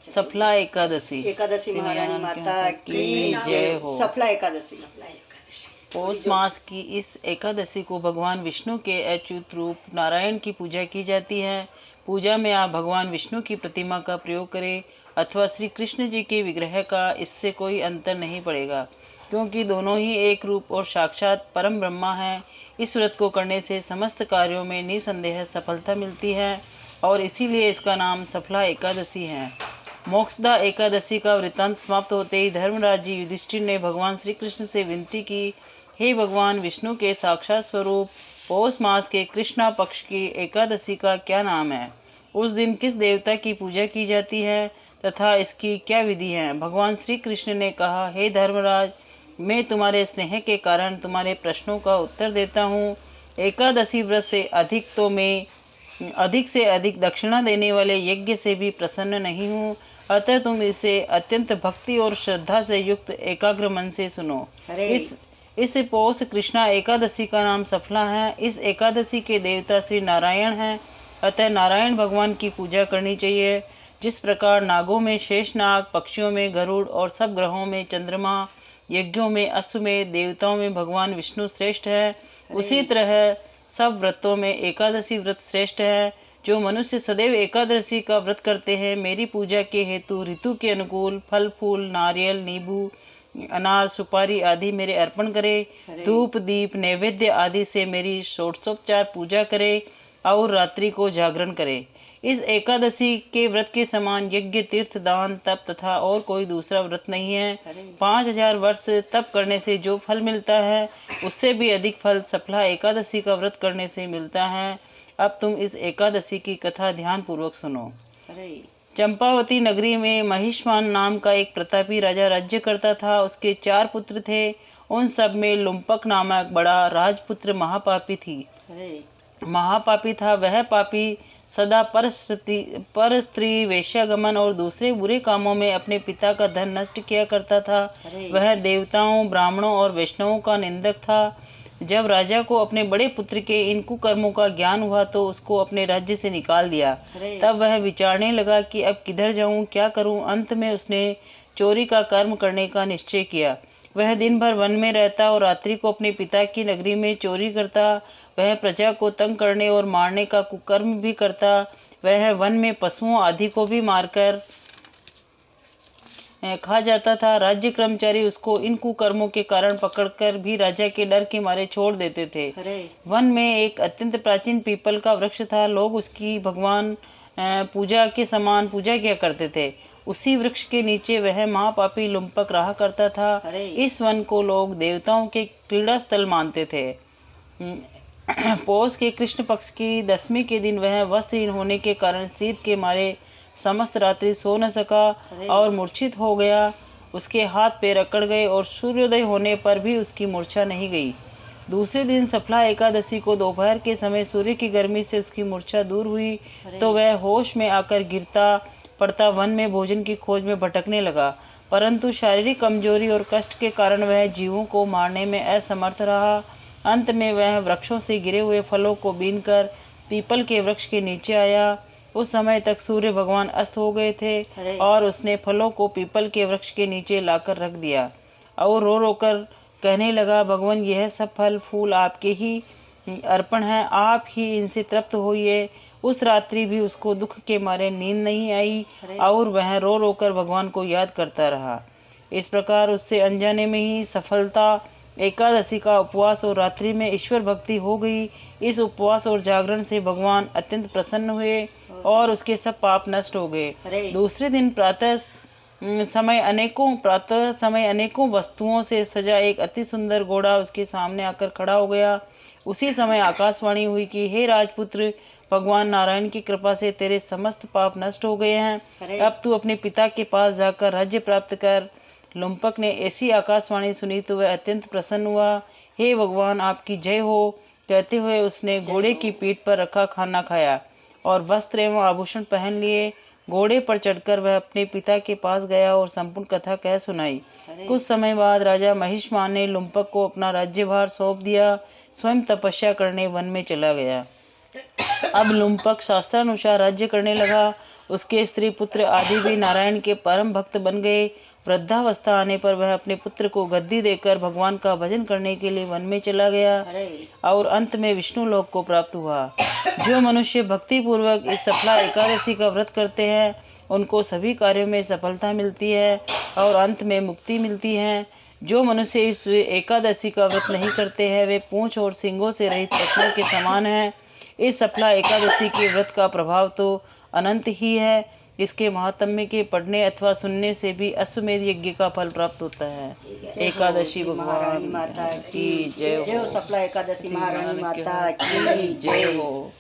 सफला एकादशी। एकादशी महारानी माता की जय हो। सफला एकादशी। पौष मास की इस एकादशी को भगवान विष्णु के अच्युत रूप नारायण की पूजा की जाती है। पूजा में आप भगवान विष्णु की प्रतिमा का प्रयोग करें अथवा श्री कृष्ण जी के विग्रह का, इससे कोई अंतर नहीं पड़ेगा, क्योंकि दोनों ही एक रूप और साक्षात परम ब्रह्मा हैं। इस व्रत को करने से समस्त कार्यों में निसंदेह सफलता मिलती है और इसीलिए इसका नाम सफला एकादशी है। मोक्षदा एकादशी का वृत्तांत समाप्त होते ही धर्मराज जी युधिष्ठिर ने भगवान श्री कृष्ण से विनती की, हे भगवान विष्णु के साक्षात स्वरूप, पौष मास के कृष्णा पक्ष की एकादशी का क्या नाम है? उस दिन किस देवता की पूजा की जाती है तथा इसकी क्या विधि है? भगवान श्री कृष्ण ने कहा, हे धर्मराज, मैं तुम्हारे स्नेह के कारण तुम्हारे प्रश्नों का उत्तर देता हूँ। एकादशी व्रत से अधिक दक्षिणा देने वाले यज्ञ से भी प्रसन्न नहीं हूँ, अतः तुम इसे अत्यंत भक्ति और श्रद्धा से युक्त एकाग्र मन से सुनो। इस पौष कृष्णा एकादशी का नाम सफला है। इस एकादशी के देवता श्री नारायण हैं, अतः नारायण भगवान की पूजा करनी चाहिए। जिस प्रकार नागों में शेषनाग, पक्षियों में गरुड़ और सब ग्रहों में चंद्रमा, यज्ञों में अश्वमेध, देवताओं में भगवान विष्णु श्रेष्ठ है, उसी तरह सब व्रतों में एकादशी व्रत श्रेष्ठ है। जो मनुष्य सदैव एकादशी का व्रत करते हैं, मेरी पूजा के हेतु ऋतु के अनुकूल फल फूल, नारियल, नींबू, अनार, सुपारी आदि मेरे अर्पण करे, धूप दीप नैवेद्य आदि से मेरी षोडशोपचार पूजा करे और रात्रि को जागरण करे। इस एकादशी के व्रत के समान यज्ञ, तीर्थ, दान, तप तथा और कोई दूसरा व्रत नहीं है। 5000 वर्ष तप करने से जो फल मिलता है, उससे भी अधिक फल सफला एकादशी का व्रत करने से मिलता है। अब तुम इस एकादशी की कथा ध्यान पूर्वक सुनो। चंपावती नगरी में महिष्मान नाम का एक प्रतापी राजा राज्य करता था। उसके 4 पुत्र थे। उन सब में लुम्पक नामक बड़ा राजपुत्र महापापी था। वह पापी सदा पर स्त्री वेश्यागमन और दूसरे बुरे कामों में अपने पिता का धन नष्ट किया करता था। वह देवताओं, ब्राह्मणों और वैष्णवों का निंदक था। जब राजा को अपने बड़े पुत्र के इन कुकर्मों का ज्ञान हुआ तो उसको अपने राज्य से निकाल दिया। तब वह विचारने लगा कि अब किधर जाऊं, क्या करूं। अंत में उसने चोरी का कर्म करने का निश्चय किया। वह दिन भर वन में रहता और रात्रि को अपने पिता की नगरी में चोरी करता। वह प्रजा को तंग करने और मारने का कुकर्म भी करता। वह वन में पशुओं आदि को भी मारकर खा जाता था। राज्य कर्मचारी उसको इन कुकर्मों के कारण पकड़कर भी राजा के डर के मारे छोड़ देते थे। वन में एक अत्यंत प्राचीन पीपल का वृक्ष था। लोग उसकी भगवान पूजा के समान पूजा किया करते थे। उसी वृक्ष के नीचे वह महापापी लुम्पक रहा करता था। इस वन को लोग देवताओं के क्रीड़ा स्थल मानते थे। पौष के कृष्ण पक्ष की 10वीं के दिन वह वस्त्रहीन होने के कारण शीत के मारे समस्त रात्रि सो न सका और मूर्छित हो गया। उसके हाथ पैर अकड़ गए और सूर्योदय होने पर भी उसकी मूर्छा नहीं गई। दूसरे दिन सफला एकादशी को दोपहर के समय सूर्य की गर्मी से उसकी मूर्छा दूर हुई तो वह होश में आकर गिरता पड़ता वन में भोजन की खोज में भटकने लगा, परंतु शारीरिक कमजोरी और कष्ट के कारण वह जीवों को मारने में असमर्थ रहा। अंत में वह वृक्षों से गिरे हुए फलों को बीनकर पीपल के वृक्ष के नीचे आया। उस समय तक सूर्य भगवान अस्त हो गए थे और उसने फलों को पीपल के वृक्ष के नीचे लाकर रख दिया और रो रो कर कहने लगा, भगवान, यह सब फल फूल आपके ही अर्पण हैं, आप ही इनसे तृप्त होइए। उस रात्रि भी उसको दुख के मारे नींद नहीं आई और वह रो रो कर भगवान को याद करता रहा। इस प्रकार उससे अनजाने में ही सफलता एकादशी का उपवास और रात्रि में ईश्वर भक्ति हो गई। इस उपवास और जागरण से भगवान अत्यंत प्रसन्न हुए और उसके सब पाप नष्ट हो गए। दूसरे दिन प्रातः समय अनेकों वस्तुओं से सजा एक अति सुंदर घोड़ा उसके सामने आकर खड़ा हो गया। उसी समय आकाशवाणी हुई कि हे राजपुत्र, भगवान नारायण की कृपा से तेरे समस्त पाप नष्ट हो गए हैं। अब तू अपने पिता के पास जाकर राज्य प्राप्त कर। लुम्पक ने ऐसी आकाशवाणी सुनी तो वह अत्यंत प्रसन्न हुआ। हे भगवान, आपकी जय हो कहते हुए उसने घोड़े की पीठ पर रखा खाना खाया और वस्त्र एवं आभूषण पहन लिए। घोड़े पर चढ़कर वह अपने पिता के पास गया और संपूर्ण कथा कह सुनाई। कुछ समय बाद राजा महिष्मान ने लुम्पक को अपना राज्यभार सौंप दिया। स्वयं तपस्या करने वन में चला गया। अब लुम्पक शास्त्रानुसार राज्य करने लगा उसके स्त्री पुत्र आदि भी नारायण के परम भक्त बन गए। वृद्धावस्था आने पर वह अपने पुत्र को गद्दी देकर भगवान का भजन करने के लिए वन में चला गया और अंत में विष्णु लोक को प्राप्त हुआ। जो मनुष्य भक्ति पूर्वक इस सफला एकादशी का व्रत करते हैं उनको सभी कार्यों में सफलता मिलती है और अंत में मुक्ति मिलती है। जो मनुष्य इस एकादशी का व्रत नहीं करते हैं वे पूंछ और सींगों से रहित पशुओं के समान हैं। इस सफला एकादशी के व्रत का प्रभाव तो अनंत ही है। इसके महात्म्य के पढ़ने अथवा सुनने से भी अश्वमेध यज्ञ का फल प्राप्त होता है। एकादशी भगवान माता की जय हो। सफला एकादशी महारानी माता की जय हो।